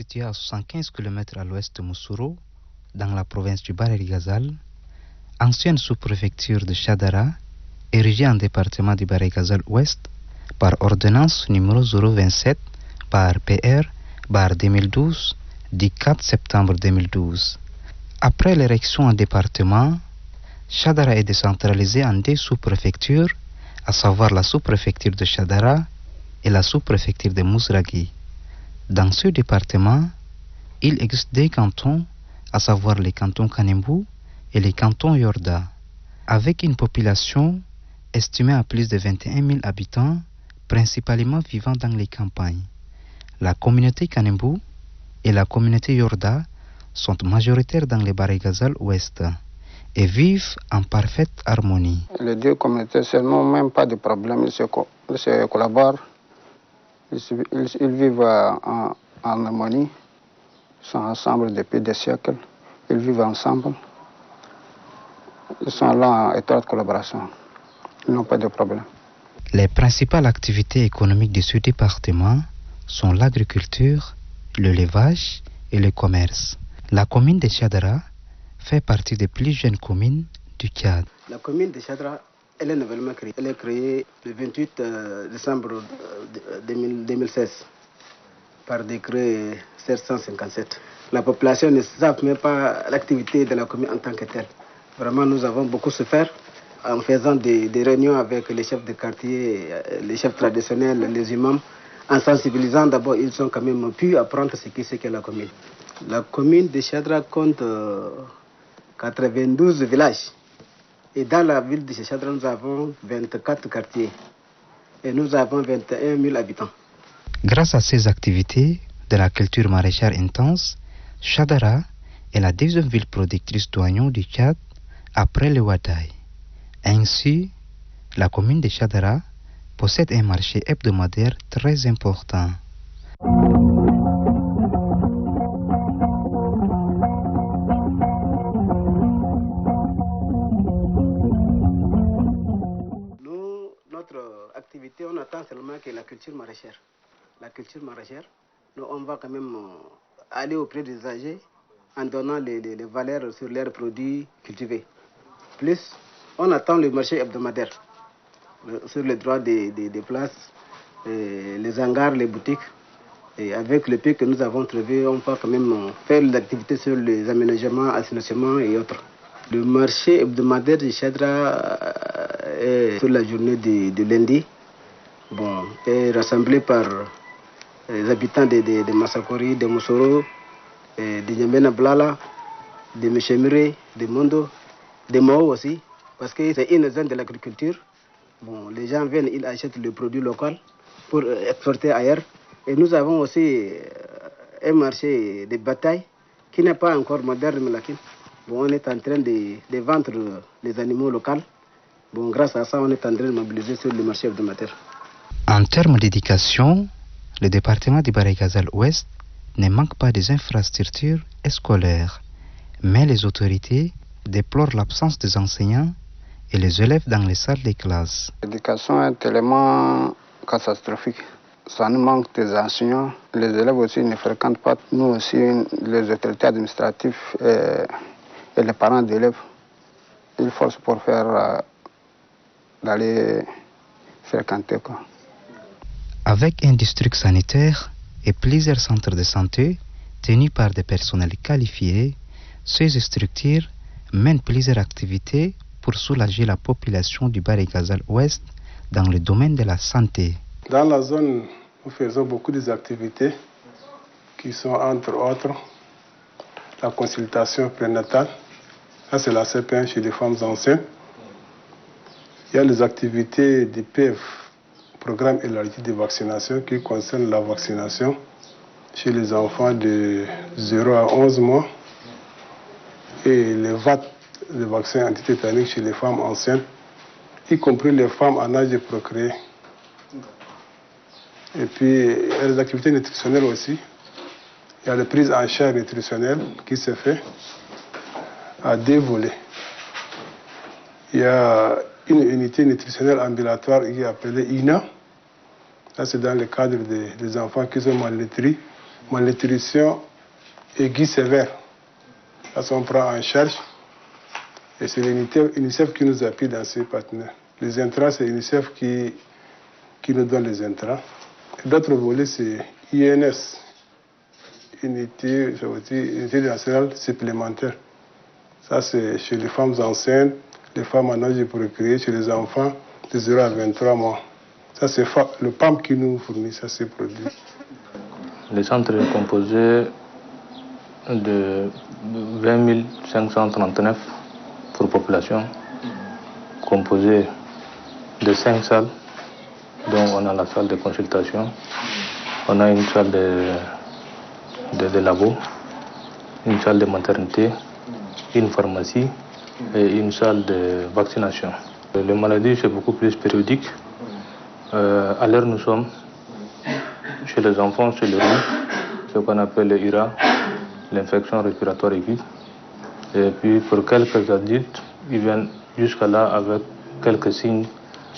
situé à 75 km à l'ouest de Moussoro, dans la province du Baréli-Gazal, ancienne sous-préfecture de Chadara, érigée en département du Baréli-Gazal-Ouest par ordonnance numéro 027 par PR 2012 du 4 septembre 2012. Après l'érection en département, Chadara est décentralisée en deux sous-préfectures, à savoir la sous-préfecture de Chadara et la sous-préfecture de Mousragui. Dans ce département, il existe deux cantons, à savoir les cantons Kanembu et les cantons Yorda, avec une population estimée à plus de 21 000 habitants, principalement vivant dans les campagnes. La communauté Kanembu et la communauté Yorda sont majoritaires dans les Baréli-Gazal ouest et vivent en parfaite harmonie. Les deux communautés n'ont même pas de problème, ils se collaborent, ils vivent en harmonie, ils sont ensemble depuis des siècles, ils vivent ensemble, ils sont là en étroite collaboration, ils n'ont pas de problème. Les principales activités économiques de ce département sont l'agriculture, le levage et le commerce. La commune de Chadara fait partie des plus jeunes communes du Tchad. La commune de Chadara, elle est nouvellement créée. Elle est créée le 28 décembre 2016 par décret 757. La population ne savent même pas l'activité de la commune en tant que telle. Vraiment, nous avons beaucoup souffert en faisant des réunions avec les chefs de quartier, les chefs traditionnels, les imams. En sensibilisant d'abord, ils ont quand même pu apprendre ce qu'est la commune. La commune de Chadara compte 92 villages. Et dans la ville de Chadara, nous avons 24 quartiers. Et nous avons 21 000 habitants. Grâce à ces activités de la culture maraîchère intense, Chadara est la deuxième ville productrice d'oignons du Tchad après le Ouaddaï. Ainsi, la commune de Chadara possède un marché hebdomadaire très important. Nous, notre activité, on attend seulement que la culture maraîchère. La culture maraîchère, nous, on va quand même aller auprès des usagers en donnant les valeurs sur leurs produits cultivés. Plus, on attend le marché hebdomadaire sur les droits des places, les hangars, les boutiques. Et avec le prix que nous avons trouvé, on va quand même faire l'activité sur les aménagements, assainissement et autres. Le marché hebdomadaire de Chadara est sur la journée de lundi. Bon, est rassemblé par les habitants de Massakori, de Moussoro, de Nyambena Blala, de Mechemire, de Mondo, de Mao aussi, parce que c'est une zone de l'agriculture. Bon, les gens viennent, ils achètent le produit local pour exporter ailleurs. Et nous avons aussi un marché de bataille qui n'est pas encore moderne, mais bon, on est en train de vendre les animaux locaux. Bon, grâce à ça, on est en train de mobiliser sur le marché hebdomadaire. En termes d'éducation, le département du Baréli-Gazal-Ouest ne manque pas des infrastructures scolaires, mais les autorités déplorent l'absence des enseignants et les élèves dans les salles de classe. L'éducation est tellement catastrophique. Ça nous manque des enseignants. Les élèves aussi ne fréquentent pas. Nous aussi, les autorités administratives et les parents d'élèves, ils forcent pour faire d'aller fréquenter, quoi. Avec un district sanitaire et plusieurs centres de santé tenus par des personnels qualifiés, ces structures mènent plusieurs activités pour soulager la population du Baréli-Gazal-Ouest dans le domaine de la santé. Dans la zone, nous faisons beaucoup d'activités qui sont entre autres la consultation prénatale. Ça, c'est la CP1 chez les femmes enceintes. Il y a les activités du PEV, programme élargi de vaccination, qui concernent la vaccination chez les enfants de 0 à 11 mois et les VAT, le vaccin antitétanique chez les femmes enceintes, y compris les femmes en âge de procréer. Et puis, il y a les activités nutritionnelles aussi. Il y a la prise en charge nutritionnelle qui se fait à 2 volets. Il y a une unité nutritionnelle ambulatoire qui est appelée INA. Ça, c'est dans le cadre des enfants qui sont malnutris malnutrition aiguë sévère. Ça, on prend en charge. Et c'est l'UNICEF qui nous appuie dans ces partenaires. Les intrants, c'est l'UNICEF qui nous donne les intrants. D'autres volets, c'est INS, Unité nationale supplémentaire. Ça, c'est chez les femmes enceintes, les femmes en âge de procréer, chez les enfants de 0 à 23 mois. Ça, c'est le PAM qui nous fournit ça, ces produits. Le centre est composé de 20 539 pour population, composé de 5 salles, dont on a la salle de consultation, on a une salle de labo, une salle de maternité, une pharmacie et une salle de vaccination. Les maladies, c'est beaucoup plus périodique. À l'heure nous sommes, chez les enfants, c'est le rhume, ce qu'on appelle le IRA, l'infection respiratoire aiguë. Et puis pour quelques adultes, ils viennent jusqu'à là avec quelques signes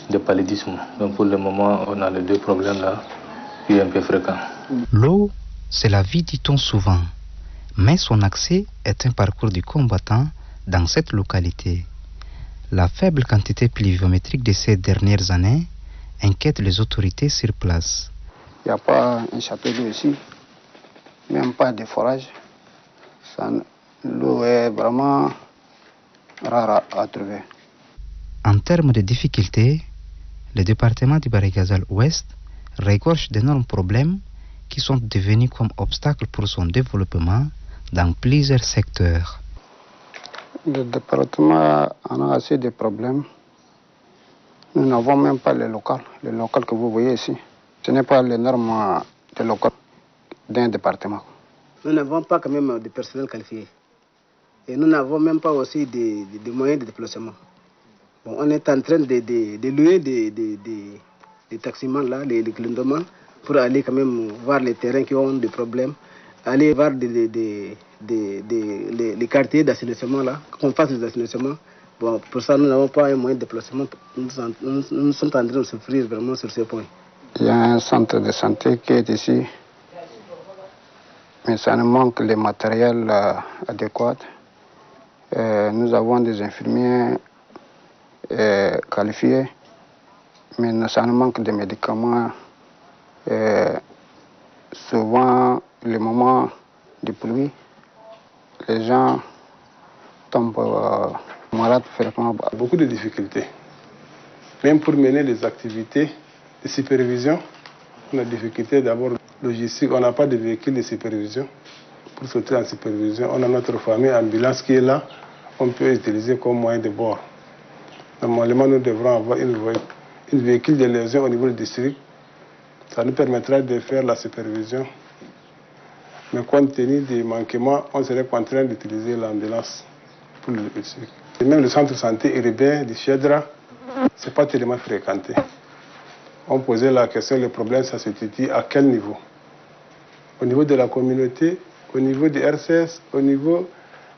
de paludisme. Donc pour le moment, on a les deux problèmes-là qui est un peu fréquent. L'eau, c'est la vie, dit-on souvent. Mais son accès est un parcours du combattant dans cette localité. La faible quantité pluviométrique de ces dernières années inquiète les autorités sur place. Il n'y a pas un château d'eau ici, même pas de forage. L'eau est vraiment rare à trouver. En termes de difficultés, le département du Baré-Gazzal Ouest regorge d'énormes problèmes qui sont devenus comme obstacles pour son développement dans plusieurs secteurs. Le département en a assez de problèmes. Nous n'avons même pas les locales que vous voyez ici. Ce n'est pas les normes des locales d'un département. Nous n'avons pas quand même de personnel qualifié. Et nous n'avons même pas aussi des moyens de déplacement. Bon, on est en train de louer des taximans là, les clindomans, pour aller quand même voir les terrains qui ont des problèmes, aller voir les quartiers d'assainissement là, qu'on fasse des assainissements. Bon, pour ça, nous n'avons pas un moyen de déplacement. Nous sommes en train de souffrir vraiment sur ce point. Il y a un centre de santé qui est ici, mais ça nous manque le matériel adéquat. Nous avons des infirmiers qualifiés, mais ça nous manque de médicaments. Souvent, le moment de pluie, les gens tombent malades fréquemment. Beaucoup de difficultés. Même pour mener les activités de supervision, on a des difficultés d'abord logistique. On n'a pas de véhicule de supervision. Pour sortir en supervision, on a notre famille ambulance qui est là. On peut utiliser comme moyen de bord. Normalement, nous devrons avoir une véhicule de liaison au niveau du district. Ça nous permettra de faire la supervision. Mais compte tenu des manquements, on serait contraint d'utiliser l'ambulance pour le district. Et même le centre de santé urbain du Chadra, ce n'est pas tellement fréquenté. On posait la question, le problème, ça se situe à quel niveau? Au niveau de la communauté, au niveau du RCS, au niveau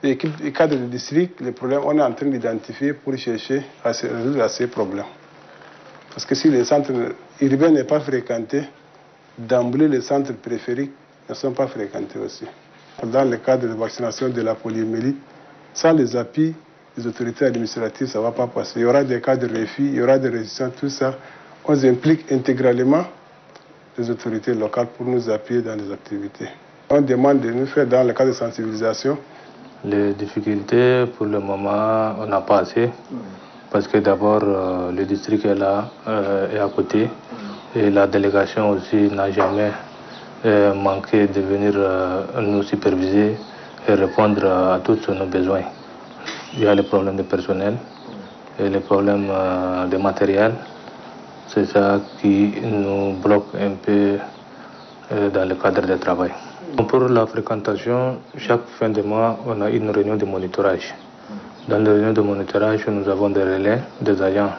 des cadres du district, les problèmes, on est en train d'identifier pour chercher à résoudre ces problèmes. Parce que si le centre urbain n'est pas fréquenté, d'emblée, les centres périphériques ne sont pas fréquentés aussi. Dans le cadre de vaccination de la poliomyélite, sans les appuis des autorités administratives, ça ne va pas passer. Il y aura des cas de refus, il y aura des résistants, tout ça. On implique intégralement les autorités locales pour nous appuyer dans les activités. On demande de nous faire dans le cadre de sensibilisation. Les difficultés, pour le moment, on n'a pas assez. Parce que d'abord, le district est là, est à côté. Et la délégation aussi n'a jamais manqué de venir nous superviser et répondre à tous nos besoins. Il y a les problèmes de personnel et les problèmes de matériel. C'est ça qui nous bloque un peu dans le cadre de travail. Pour la fréquentation, chaque fin de mois, on a une réunion de monitorage. Dans les réunions de monitorage, nous avons des relais, des agents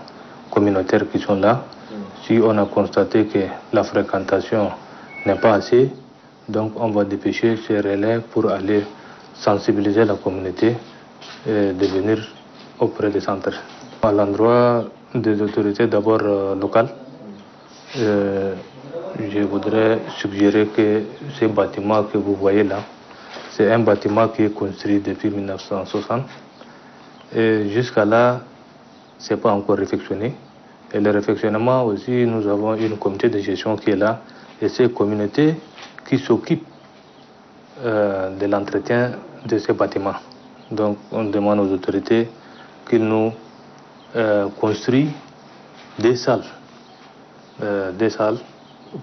communautaires qui sont là. Si on a constaté que la fréquentation n'est pas assez, donc on va dépêcher ces relais pour aller sensibiliser la communauté et de venir auprès des centres. À l'endroit des autorités d'abord locales, je voudrais suggérer que ce bâtiment que vous voyez là, c'est un bâtiment qui est construit depuis 1960. Et jusqu'à là, ce n'est pas encore réfectionné. Et le réfectionnement aussi, nous avons une communauté de gestion qui est là. Et c'est une communauté qui s'occupe de l'entretien de ces bâtiments. Donc on demande aux autorités qu'ils nous construisent des salles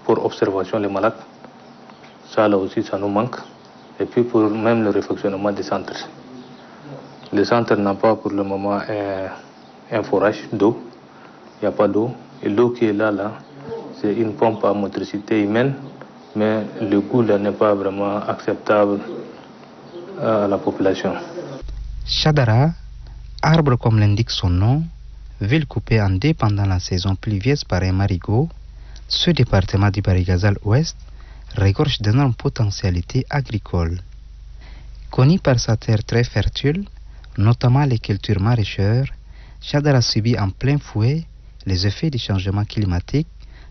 pour observation des malades. Ça là aussi, ça nous manque. Et puis pour même le réfectionnement des centres. Le centre n'a pas pour le moment un forage d'eau. Il n'y a pas d'eau. Et l'eau qui est là, c'est une pompe à motricité humaine. Mais le coût là n'est pas vraiment acceptable à la population. Chadara, arbre comme l'indique son nom, ville coupée en deux pendant la saison pluvieuse par un marigot, ce département du Barigazal Ouest regorge d'énormes potentialités agricoles. Connu par sa terre très fertile, notamment les cultures maraîchères, Chadara subit en plein fouet les effets du changement climatique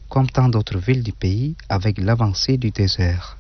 comme tant d'autres villes du pays avec l'avancée du désert.